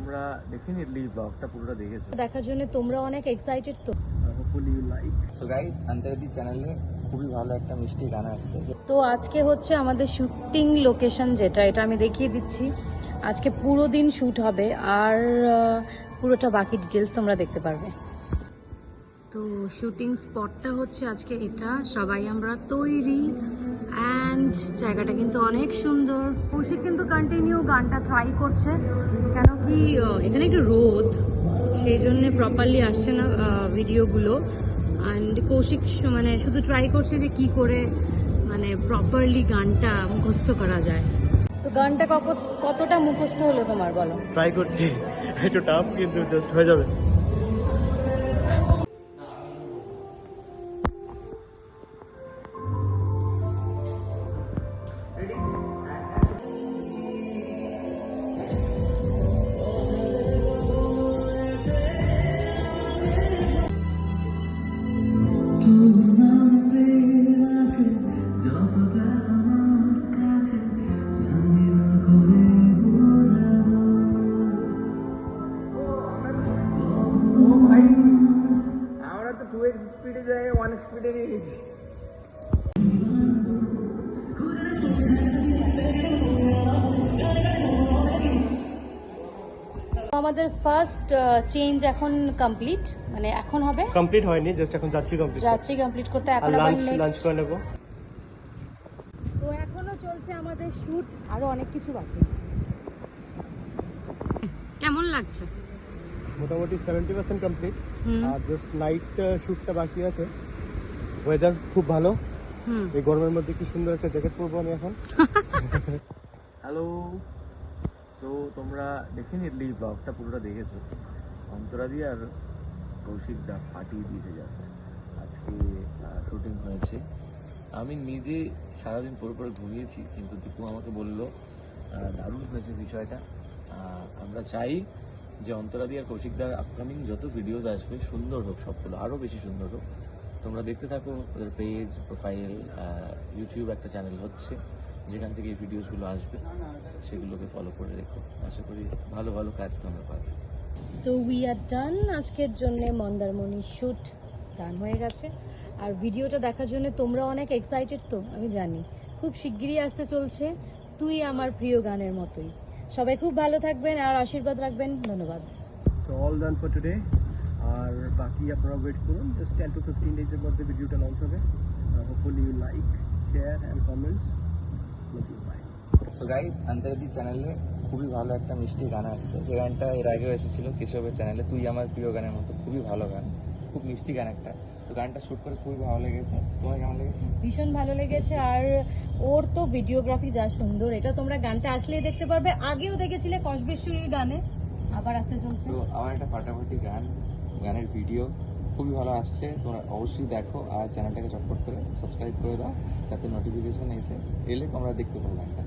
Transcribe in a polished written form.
তোমরা ডেফিনেটলি ব্লগটা পুরোটা দেখেছো, দেখার জন্য তোমরা অনেক এক্সাইটেড তো। Hopefully you like. তো গাইস অন্তরাদি চ্যানেলে খুবই ভালো একটা মিষ্টি গান আসছে। তো আজকে হচ্ছে আমাদের শুটিং লোকেশন, যেটা এটা আমি দেখিয়ে দিচ্ছি। আজকে পুরো দিন শ্যুট হবে আর পুরোটা বাকি ডিটেলস তোমরা দেখতে পারবে। তো শুটিং স্পটটা হচ্ছে আজকে এটা, সবাই আমরা তৈরি অ্যান্ড জায়গাটা কিন্তু অনেক সুন্দর। কৌশিক কিন্তু কন্টিনিউ গানটা ট্রাই করছে, কেন কি এখানে একটু রোদ, সেই জন্য প্রপারলি আসছে না ভিডিওগুলো। অ্যান্ড কৌশিক মানে শুধু ট্রাই করছে যে কি করে মানে প্রপারলি গানটা মুখস্থ করা যায়। তো গানটা কতটা মুখস্থ হলো তোমার, বলো? ট্রাই করছি, একটু টাফ কিন্তু জাস্ট হয়ে যাবে। আমরা তো 2x স্পিডে যাই, 1x স্পিডে নিয়ে গেছি। আমাদের ফার্স্ট চেঞ্জ এখন কমপ্লিট, মানে এখন হবে, কমপ্লিট হয়নি, জাস্ট এখন যাচ্ছি কমপ্লিট করতে। এখন আবার লাঞ্চ করে নেব। তো এখনো চলছে আমাদের শুট, আরো অনেক কিছু বাকি। কেমন লাগছে? মোটামুটি 70% কমপ্লিট, আর জাস্ট নাইট শুটটা বাকি আছে। ওয়েদার খুব ভালো, এই গরমের মধ্যে কি সুন্দর একটা জ্যাকেট পরবো আমি এখন। হ্যালো, সো তোমরা ডেফিনেটলি ব্লগটা পুরোটা দেখেছো। অন্তরাদি আর কৌশিক দা ফাটিয়ে দিয়েছে জাস্ট। আজকে শুটিং হয়েছে, আমি নিজে সারাদিন পরে ঘুমিয়েছি, কিন্তু দীপু আমাকে বললো দারুণ হয়েছে বিষয়টা। আমরা চাই যে অন্তরাদি আর কৌশিকদার আপকামিং যত ভিডিওস আসবে সুন্দর হোক, সবগুলো আরও বেশি সুন্দর হোক। তোমরা দেখতে থাকো ওদের পেজ, প্রোফাইল, ইউটিউব একটা চ্যানেল হচ্ছে যেখান থেকে এই ভিডিওসগুলো আসবে, সেগুলোকে ফলো করে রেখো। আশা করি ভালো ভালো কাজ তোমরা পাবে। তো উই আর ডান, আজকের জন্য মন্দারমণি শুট ডান হয়ে গেছে। আর ভিডিওটা দেখার জন্য তোমরা অনেক এক্সাইটেড তো, আমি জানি। খুব শিগগিরই আসতে চলছে তুই আমার প্রিয় গানের মতোই। সবাই খুব ভালো থাকবেন আর আশীর্বাদ রাখবেন। ধন্যবাদ। So all done for today, আর বাকি আপনারা ওয়েট করুন, জাস্ট 10 to 15 ডেজের মধ্যে ভিডিওটা লঞ্চ হবে। Hopefully you like, share and comments. Love you, bye. তো গাইস অন্তরাদি চ্যানেলে খুবই ভালো একটা মিষ্টি গান আসছে। যে গানটা এর আগেও এসেছিল কেশবের চ্যানেলে, তুই আমার প্রিয় গানের মতো, খুবই ভালো গান, খুব মিষ্টি গান একটা। তো গানটা শুট করে খুবই ভালো লেগেছে। তোমার কেমন লেগেছে? ভীষণ ভালো লেগেছে, আর ওর তো ভিডিওগ্রাফি যা সুন্দর, এটা তোমরা গানটা আসলেই দেখতে পারবে। আগেও দেখেছিলে কসবেশ্বরীর গানে, আবার আসতে চলছে। তো আমার একটা ফাটাফাটি গানের ভিডিও খুবই ভালো আসছে, তোমরা অবশ্যই দেখো। আর চ্যানেলটাকে চটপট করে সাবস্ক্রাইব করে দাও, যাতে নোটিফিকেশন এলে তোমরা দেখতে পারো গানটা।